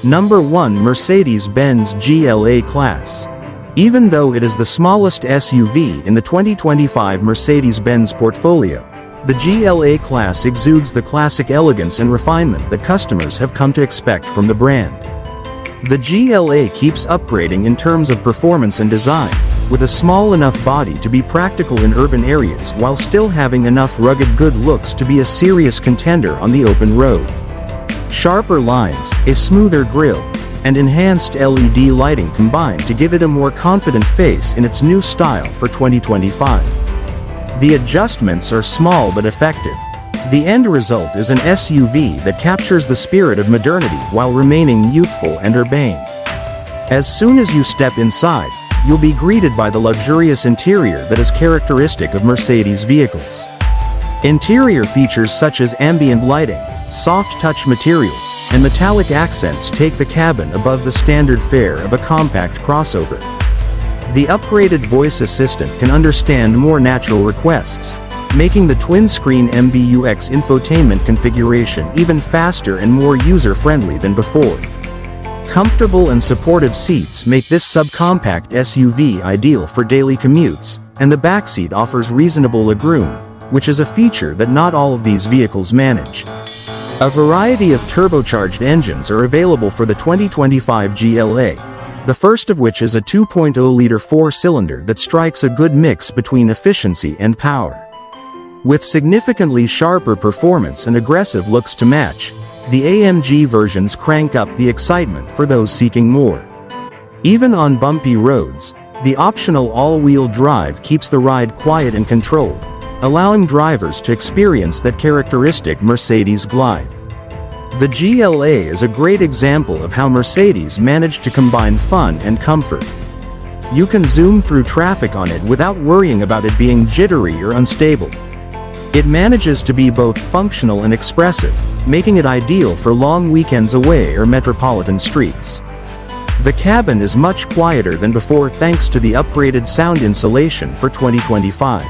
Number 1. Mercedes-Benz GLA-Class. Even though it is the smallest SUV in the 2025 Mercedes-Benz portfolio, the GLA-Class exudes the classic elegance and refinement that customers have come to expect from the brand. The GLA keeps upgrading in terms of performance and design, with a small enough body to be practical in urban areas while still having enough rugged good looks to be a serious contender on the open road. Sharper lines, a smoother grille, and enhanced LED lighting combine to give it a more confident face in its new style for 2025. The adjustments are small but effective. The end result is an SUV that captures the spirit of modernity while remaining youthful and urbane. As soon as you step inside, you'll be greeted by the luxurious interior that is characteristic of Mercedes vehicles. Interior features such as ambient lighting, soft touch materials, and metallic accents take the cabin above the standard fare of a compact crossover. The upgraded voice assistant can understand more natural requests, making the twin-screen MBUX infotainment configuration even faster and more user-friendly than before. Comfortable and supportive seats make this subcompact SUV ideal for daily commutes, and the backseat offers reasonable legroom, which is a feature that not all of these vehicles manage. A variety of turbocharged engines are available for the 2025 GLA, the first of which is a 2.0-liter four-cylinder that strikes a good mix between efficiency and power. With significantly sharper performance and aggressive looks to match, the AMG versions crank up the excitement for those seeking more. Even on bumpy roads, the optional all-wheel drive keeps the ride quiet and controlled, allowing drivers to experience that characteristic Mercedes glide. The GLA is a great example of how Mercedes managed to combine fun and comfort. You can zoom through traffic on it without worrying about it being jittery or unstable. It manages to be both functional and expressive, making it ideal for long weekends away or metropolitan streets. The cabin is much quieter than before thanks to the upgraded sound insulation for 2025.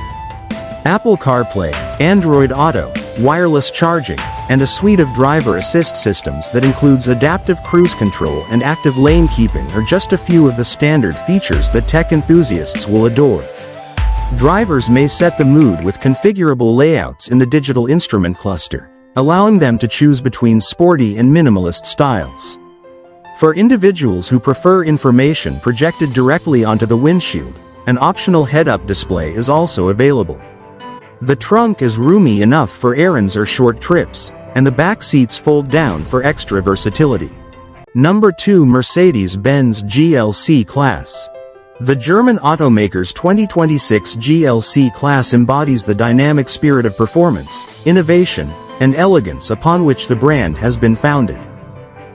Apple CarPlay, Android Auto, wireless charging, and a suite of driver assist systems that includes adaptive cruise control and active lane keeping are just a few of the standard features that tech enthusiasts will adore. Drivers may set the mood with configurable layouts in the digital instrument cluster, allowing them to choose between sporty and minimalist styles. For individuals who prefer information projected directly onto the windshield, an optional head-up display is also available. The trunk is roomy enough for errands or short trips, and the back seats fold down for extra versatility. Number 2. Mercedes-Benz GLC-Class. The German automaker's 2026 GLC-Class embodies the dynamic spirit of performance, innovation, and elegance upon which the brand has been founded.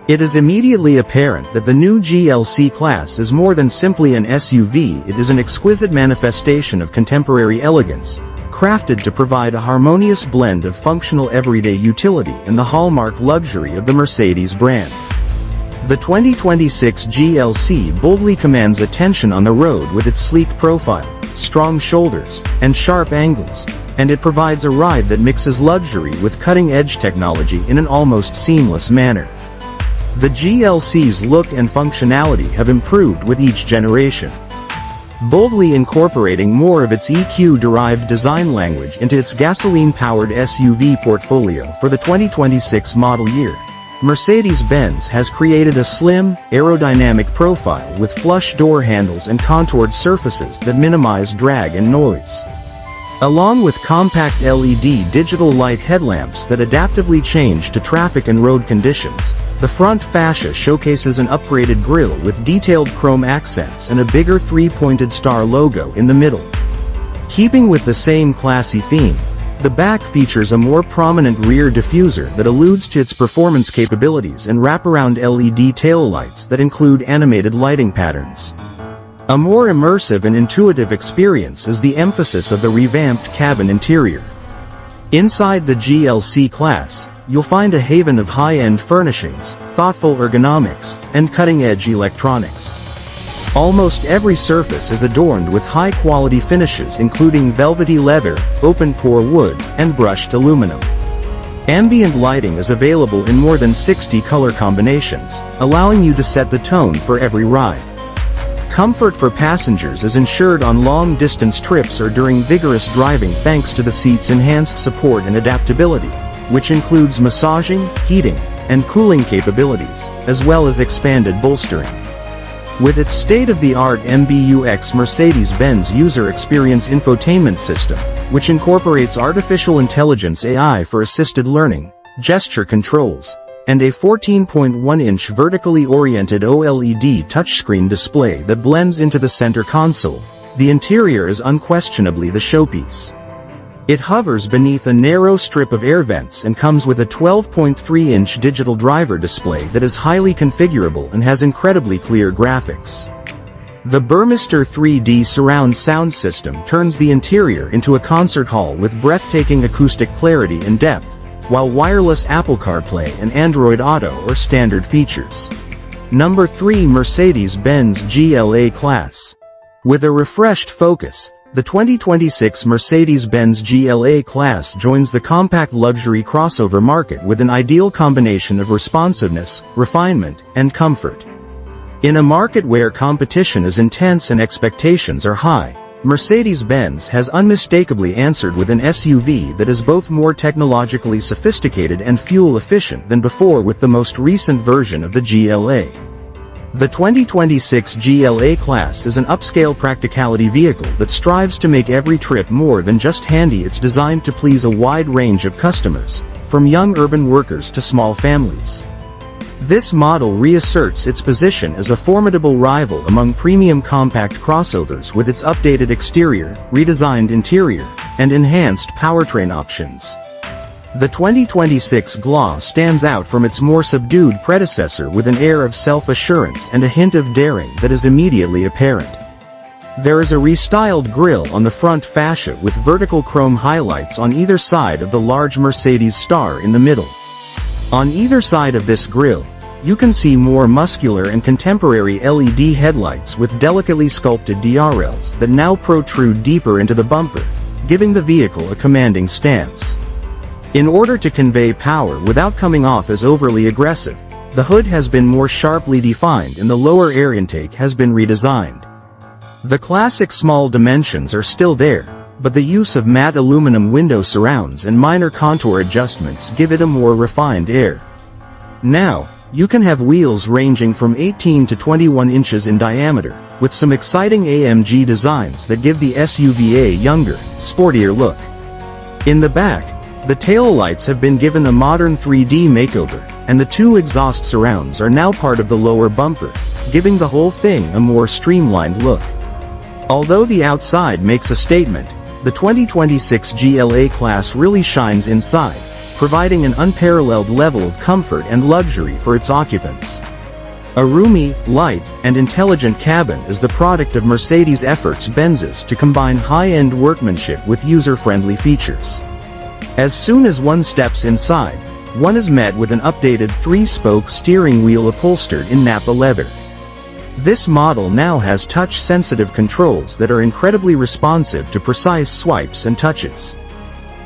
It is immediately apparent that the new GLC-Class is more than simply an SUV. It is an exquisite manifestation of contemporary elegance, crafted to provide a harmonious blend of functional everyday utility and the hallmark luxury of the Mercedes brand. The 2026 GLC boldly commands attention on the road with its sleek profile, strong shoulders, and sharp angles, and it provides a ride that mixes luxury with cutting-edge technology in an almost seamless manner. The GLC's look and functionality have improved with each generation, boldly incorporating more of its EQ-derived design language into its gasoline-powered SUV portfolio for the 2026 model year. Mercedes-Benz has created a slim, aerodynamic profile with flush door handles and contoured surfaces that minimize drag and noise. Along with compact LED digital light headlamps that adaptively change to traffic and road conditions, the front fascia showcases an upgraded grille with detailed chrome accents and a bigger three-pointed star logo in the middle. Keeping with the same classy theme, the back features a more prominent rear diffuser that alludes to its performance capabilities and wraparound LED taillights that include animated lighting patterns. A more immersive and intuitive experience is the emphasis of the revamped cabin interior. Inside the GLC-Class, you'll find a haven of high-end furnishings, thoughtful ergonomics, and cutting-edge electronics. Almost every surface is adorned with high-quality finishes including velvety leather, open-pore wood, and brushed aluminum. Ambient lighting is available in more than 60 color combinations, allowing you to set the tone for every ride. Comfort for passengers is ensured on long-distance trips or during vigorous driving thanks to the seat's enhanced support and adaptability, which includes massaging, heating, and cooling capabilities, as well as expanded bolstering. With its state-of-the-art MBUX Mercedes-Benz User Experience Infotainment System, which incorporates artificial intelligence AI for assisted learning, gesture controls, and a 14.1-inch vertically oriented OLED touchscreen display that blends into the center console, the interior is unquestionably the showpiece. It hovers beneath a narrow strip of air vents and comes with a 12.3-inch digital driver display that is highly configurable and has incredibly clear graphics. The Burmester 3D surround sound system turns the interior into a concert hall with breathtaking acoustic clarity and depth, while wireless Apple CarPlay and Android Auto are standard features. Number 3. Mercedes-Benz GLA-Class. With a refreshed focus, the 2026 Mercedes-Benz GLA-Class joins the compact luxury crossover market with an ideal combination of responsiveness, refinement, and comfort. In a market where competition is intense and expectations are high, Mercedes-Benz has unmistakably answered with an SUV that is both more technologically sophisticated and fuel-efficient than before with the most recent version of the GLA. The 2026 GLA-Class is an upscale practicality vehicle that strives to make every trip more than just handy. It's designed to please a wide range of customers, from young urban workers to small families. This model reasserts its position as a formidable rival among premium compact crossovers with its updated exterior, redesigned interior, and enhanced powertrain options. The 2026 GLA stands out from its more subdued predecessor with an air of self-assurance and a hint of daring that is immediately apparent. There is a restyled grille on the front fascia with vertical chrome highlights on either side of the large Mercedes star in the middle. On either side of this grille, you can see more muscular and contemporary LED headlights with delicately sculpted DRLs that now protrude deeper into the bumper, giving the vehicle a commanding stance. In order to convey power without coming off as overly aggressive, the hood has been more sharply defined and the lower air intake has been redesigned. The classic small dimensions are still there, but the use of matte aluminum window surrounds and minor contour adjustments give it a more refined air. Now, you can have wheels ranging from 18 to 21 inches in diameter, with some exciting AMG designs that give the SUV a younger, sportier look. In the back, the taillights have been given a modern 3D makeover, and the two exhaust surrounds are now part of the lower bumper, giving the whole thing a more streamlined look. Although the outside makes a statement, the 2026 GLA-Class really shines inside, providing an unparalleled level of comfort and luxury for its occupants. A roomy, light, and intelligent cabin is the product of Mercedes' efforts to combine high-end workmanship with user-friendly features. As soon as one steps inside, one is met with an updated 3-spoke steering wheel upholstered in Napa leather. This model now has touch-sensitive controls that are incredibly responsive to precise swipes and touches.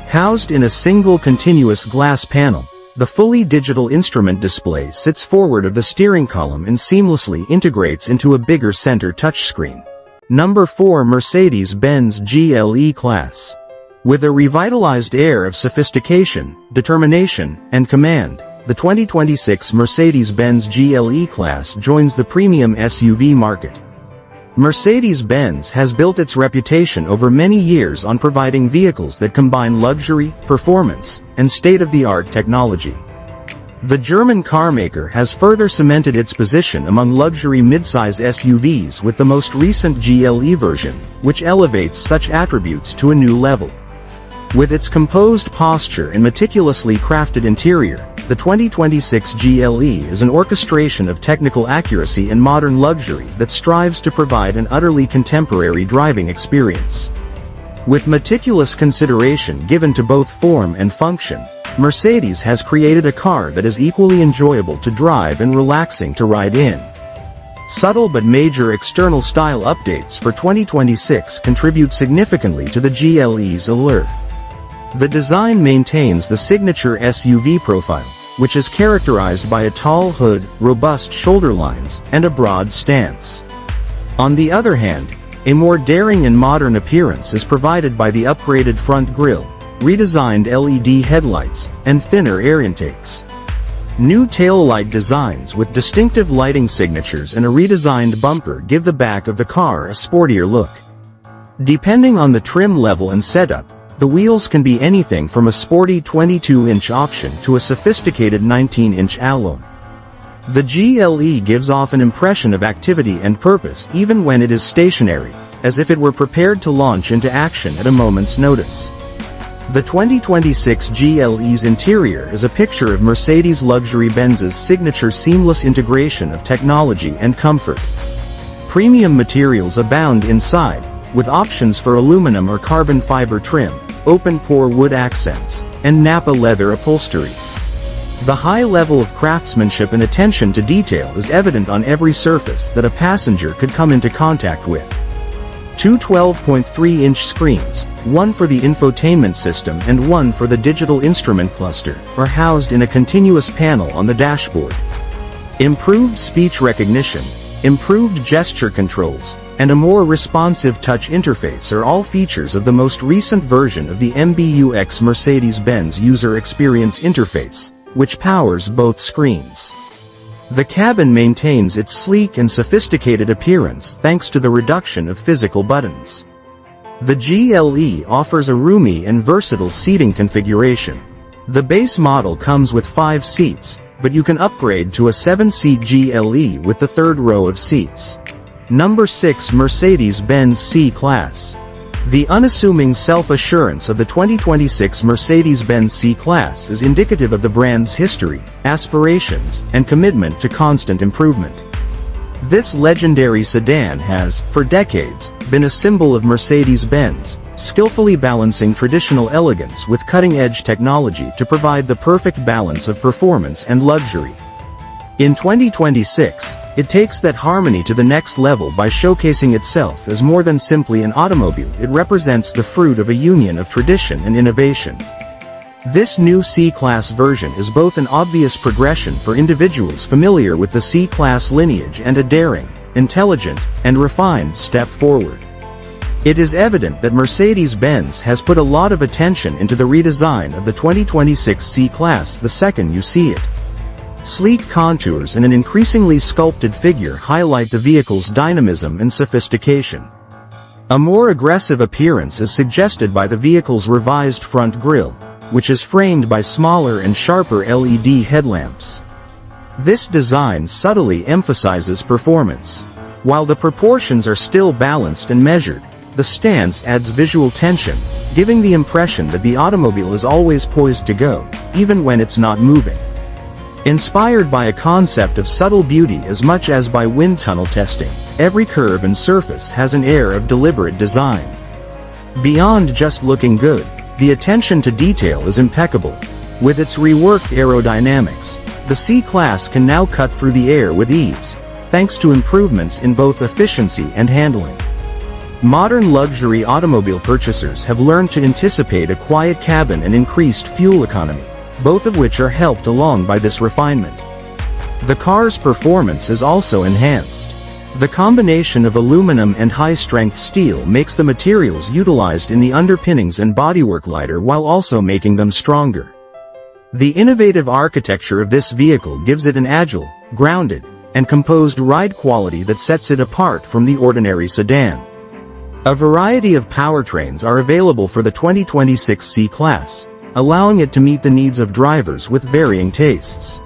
Housed in a single continuous glass panel, the fully digital instrument display sits forward of the steering column and seamlessly integrates into a bigger center touchscreen. Number 4. Mercedes-Benz GLE-Class. With a revitalized air of sophistication, determination, and command, the 2026 Mercedes-Benz GLE-Class joins the premium SUV market. Mercedes-Benz has built its reputation over many years on providing vehicles that combine luxury, performance, and state-of-the-art technology. The German carmaker has further cemented its position among luxury midsize SUVs with the most recent GLE version, which elevates such attributes to a new level. With its composed posture and meticulously crafted interior, the 2026 GLE is an orchestration of technical accuracy and modern luxury that strives to provide an utterly contemporary driving experience. With meticulous consideration given to both form and function, Mercedes has created a car that is equally enjoyable to drive and relaxing to ride in. Subtle but major external style updates for 2026 contribute significantly to the GLE's allure. The design maintains the signature SUV profile, which is characterized by a tall hood, robust shoulder lines, and a broad stance. On the other hand, a more daring and modern appearance is provided by the upgraded front grille, redesigned LED headlights, and thinner air intakes. New taillight designs with distinctive lighting signatures and a redesigned bumper give the back of the car a sportier look. Depending on the trim level and setup, the wheels can be anything from a sporty 22-inch option to a sophisticated 19-inch alloy. The GLE gives off an impression of activity and purpose even when it is stationary, as if it were prepared to launch into action at a moment's notice. The 2026 GLE's interior is a picture of Mercedes Benz's signature seamless integration of technology and comfort. Premium materials abound inside, with options for aluminum or carbon fiber trim, open-pore wood accents, and Napa leather upholstery. The high level of craftsmanship and attention to detail is evident on every surface that a passenger could come into contact with. Two 12.3-inch screens, one for the infotainment system and one for the digital instrument cluster, are housed in a continuous panel on the dashboard. Improved speech recognition, improved gesture controls, and a more responsive touch interface are all features of the most recent version of the MBUX Mercedes-Benz User Experience Interface, which powers both screens. The cabin maintains its sleek and sophisticated appearance thanks to the reduction of physical buttons. The GLE offers a roomy and versatile seating configuration. The base model comes with 5 seats, but you can upgrade to a 7-seat GLE with the third row of seats. Number 6. Mercedes-Benz C-Class. The unassuming self-assurance of the 2026 Mercedes-Benz C-Class is indicative of the brand's history, aspirations, and commitment to constant improvement. This legendary sedan has, for decades, been a symbol of Mercedes-Benz, skillfully balancing traditional elegance with cutting-edge technology to provide the perfect balance of performance and luxury. In 2026, it takes that harmony to the next level by showcasing itself as more than simply an automobile. It represents the fruit of a union of tradition and innovation. This new C-Class version is both an obvious progression for individuals familiar with the C-Class lineage and a daring, intelligent, and refined step forward. It is evident that Mercedes-Benz has put a lot of attention into the redesign of the 2026 C-Class the second you see it. Sleek contours and an increasingly sculpted figure highlight the vehicle's dynamism and sophistication. A more aggressive appearance is suggested by the vehicle's revised front grille, which is framed by smaller and sharper LED headlamps. This design subtly emphasizes performance. While the proportions are still balanced and measured, the stance adds visual tension, giving the impression that the automobile is always poised to go, even when it's not moving. Inspired by a concept of subtle beauty as much as by wind tunnel testing, every curve and surface has an air of deliberate design. Beyond just looking good, the attention to detail is impeccable. With its reworked aerodynamics, the C-Class can now cut through the air with ease, thanks to improvements in both efficiency and handling. Modern luxury automobile purchasers have learned to anticipate a quiet cabin and increased fuel economy, both of which are helped along by this refinement. The car's performance is also enhanced. The combination of aluminum and high-strength steel makes the materials utilized in the underpinnings and bodywork lighter while also making them stronger. The innovative architecture of this vehicle gives it an agile, grounded, and composed ride quality that sets it apart from the ordinary sedan. A variety of powertrains are available for the 2026 C-Class, allowing it to meet the needs of drivers with varying tastes.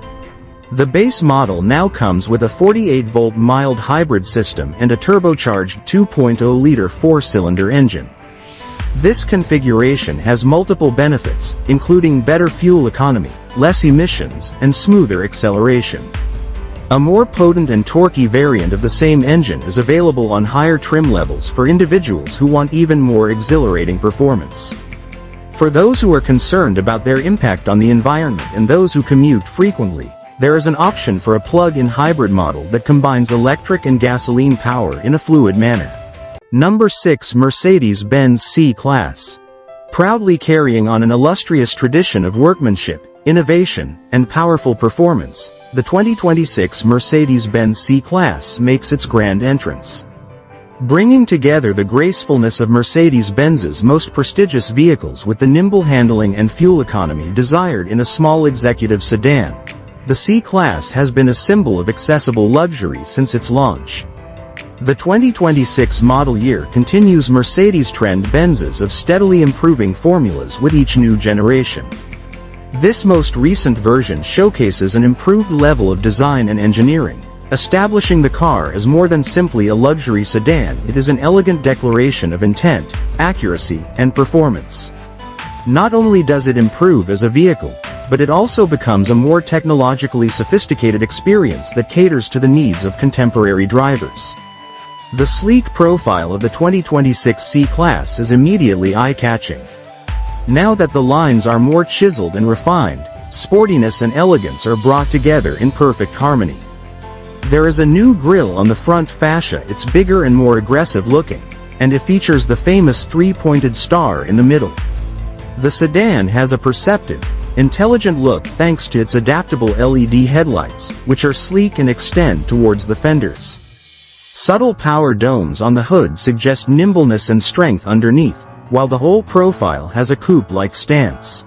The base model now comes with a 48-volt mild hybrid system and a turbocharged 2.0-liter 4-cylinder engine. This configuration has multiple benefits, including better fuel economy, less emissions, and smoother acceleration. A more potent and torquey variant of the same engine is available on higher trim levels for individuals who want even more exhilarating performance. For those who are concerned about their impact on the environment and those who commute frequently, there is an option for a plug-in hybrid model that combines electric and gasoline power in a fluid manner. Number 6. Mercedes-Benz C-Class. Proudly carrying on an illustrious tradition of workmanship, innovation, and powerful performance, the 2026 Mercedes-Benz C-Class makes its grand entrance. Bringing together the gracefulness of Mercedes-Benz's most prestigious vehicles with the nimble handling and fuel economy desired in a small executive sedan, the C-Class has been a symbol of accessible luxury since its launch. The 2026 model year continues Mercedes-Benz's of steadily improving formulas with each new generation. This most recent version showcases an improved level of design and engineering, establishing the car as more than simply a luxury sedan. It is an elegant declaration of intent, accuracy, and performance. Not only does it improve as a vehicle, but it also becomes a more technologically sophisticated experience that caters to the needs of contemporary drivers. The sleek profile of the 2026 C-Class is immediately eye-catching. Now that the lines are more chiseled and refined, sportiness and elegance are brought together in perfect harmony. There is a new grille on the front fascia. It's bigger and more aggressive looking, and it features the famous three-pointed star in the middle. The sedan has a perceptive, intelligent look thanks to its adaptable LED headlights, which are sleek and extend towards the fenders. Subtle power domes on the hood suggest nimbleness and strength underneath, while the whole profile has a coupe-like stance.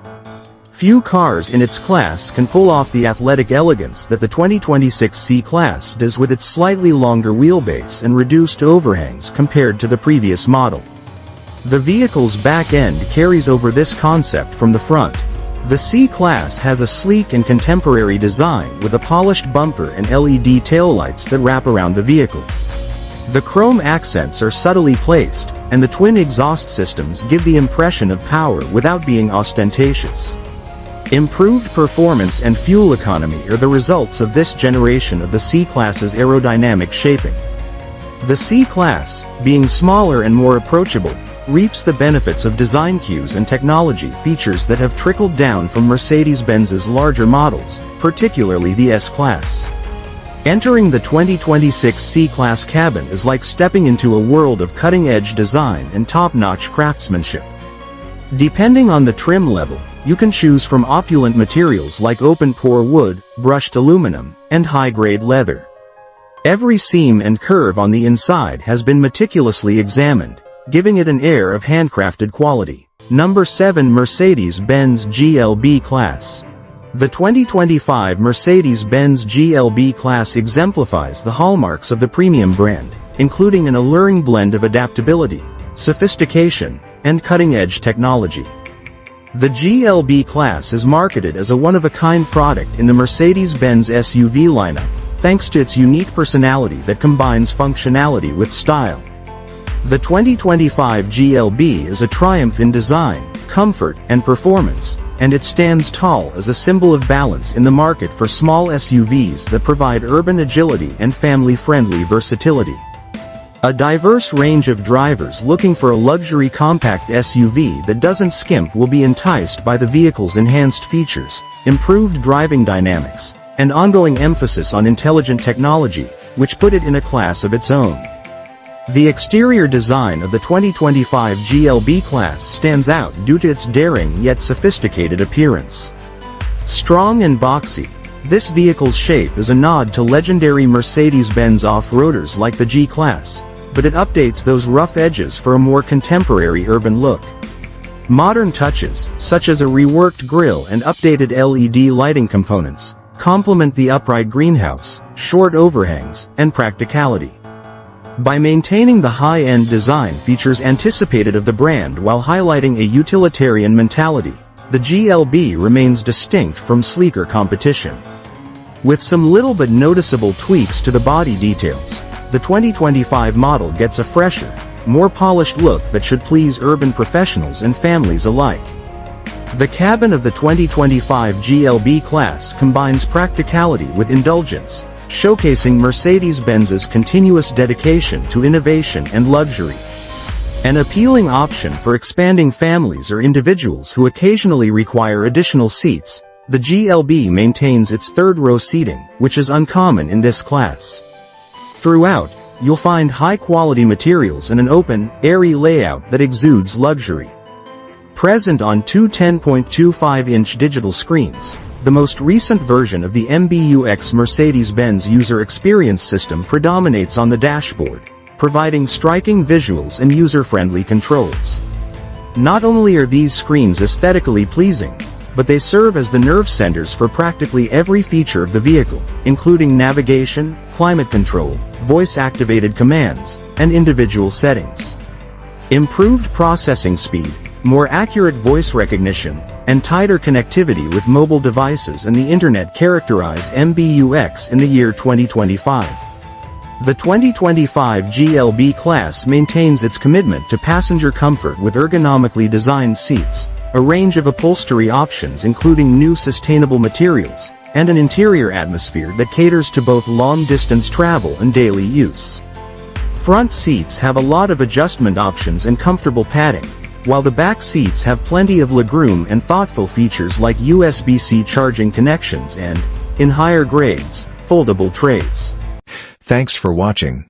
Few cars in its class can pull off the athletic elegance that the 2026 C-Class does with its slightly longer wheelbase and reduced overhangs compared to the previous model. The vehicle's back end carries over this concept from the front. The C-Class has a sleek and contemporary design with a polished bumper and LED taillights that wrap around the vehicle. The chrome accents are subtly placed, and the twin exhaust systems give the impression of power without being ostentatious. Improved performance and fuel economy are the results of this generation of the C-Class's aerodynamic shaping. The C-Class, being smaller and more approachable, reaps the benefits of design cues and technology features that have trickled down from Mercedes-Benz's larger models, particularly the S-Class. Entering the 2026 C-Class cabin is like stepping into a world of cutting-edge design and top-notch craftsmanship. Depending on the trim level, you can choose from opulent materials like open-pore wood, brushed aluminum, and high-grade leather. Every seam and curve on the inside has been meticulously examined, giving it an air of handcrafted quality. Number 7. Mercedes-Benz GLB-Class. The 2025 Mercedes-Benz GLB-Class exemplifies the hallmarks of the premium brand, including an alluring blend of adaptability, sophistication, and cutting-edge technology. The GLB-Class is marketed as a one-of-a-kind product in the Mercedes-Benz SUV lineup, thanks to its unique personality that combines functionality with style. The 2025 GLB is a triumph in design, comfort, and performance, and it stands tall as a symbol of balance in the market for small SUVs that provide urban agility and family-friendly versatility. A diverse range of drivers looking for a luxury compact SUV that doesn't skimp will be enticed by the vehicle's enhanced features, improved driving dynamics, and ongoing emphasis on intelligent technology, which put it in a class of its own. The exterior design of the 2025 GLB-Class stands out due to its daring yet sophisticated appearance. Strong and boxy, this vehicle's shape is a nod to legendary Mercedes-Benz off-roaders like the G-Class, but it updates those rough edges for a more contemporary urban look. Modern touches, such as a reworked grille and updated LED lighting components, complement the upright greenhouse, short overhangs, and practicality. By maintaining the high-end design features anticipated of the brand while highlighting a utilitarian mentality, the GLB remains distinct from sleeker competition. With some little but noticeable tweaks to the body details, the 2025 model gets a fresher, more polished look that should please urban professionals and families alike. The cabin of the 2025 GLB-Class combines practicality with indulgence, showcasing Mercedes-Benz's continuous dedication to innovation and luxury. An appealing option for expanding families or individuals who occasionally require additional seats, the GLB maintains its third-row seating, which is uncommon in this class. Throughout, you'll find high-quality materials and an open, airy layout that exudes luxury. Present on two 10.25-inch digital screens, the most recent version of the MBUX Mercedes-Benz user experience system predominates on the dashboard, providing striking visuals and user-friendly controls. Not only are these screens aesthetically pleasing, but they serve as the nerve centers for practically every feature of the vehicle, including navigation, climate control, voice-activated commands, and individual settings. Improved processing speed, more accurate voice recognition, and tighter connectivity with mobile devices and the Internet characterize MBUX in the year 2025. The 2025 GLB-Class maintains its commitment to passenger comfort with ergonomically designed seats, a range of upholstery options including new sustainable materials, and an interior atmosphere that caters to both long-distance travel and daily use. Front seats have a lot of adjustment options and comfortable padding, while the back seats have plenty of legroom and thoughtful features like USB-C charging connections and, in higher grades, foldable trays. Thanks for watching.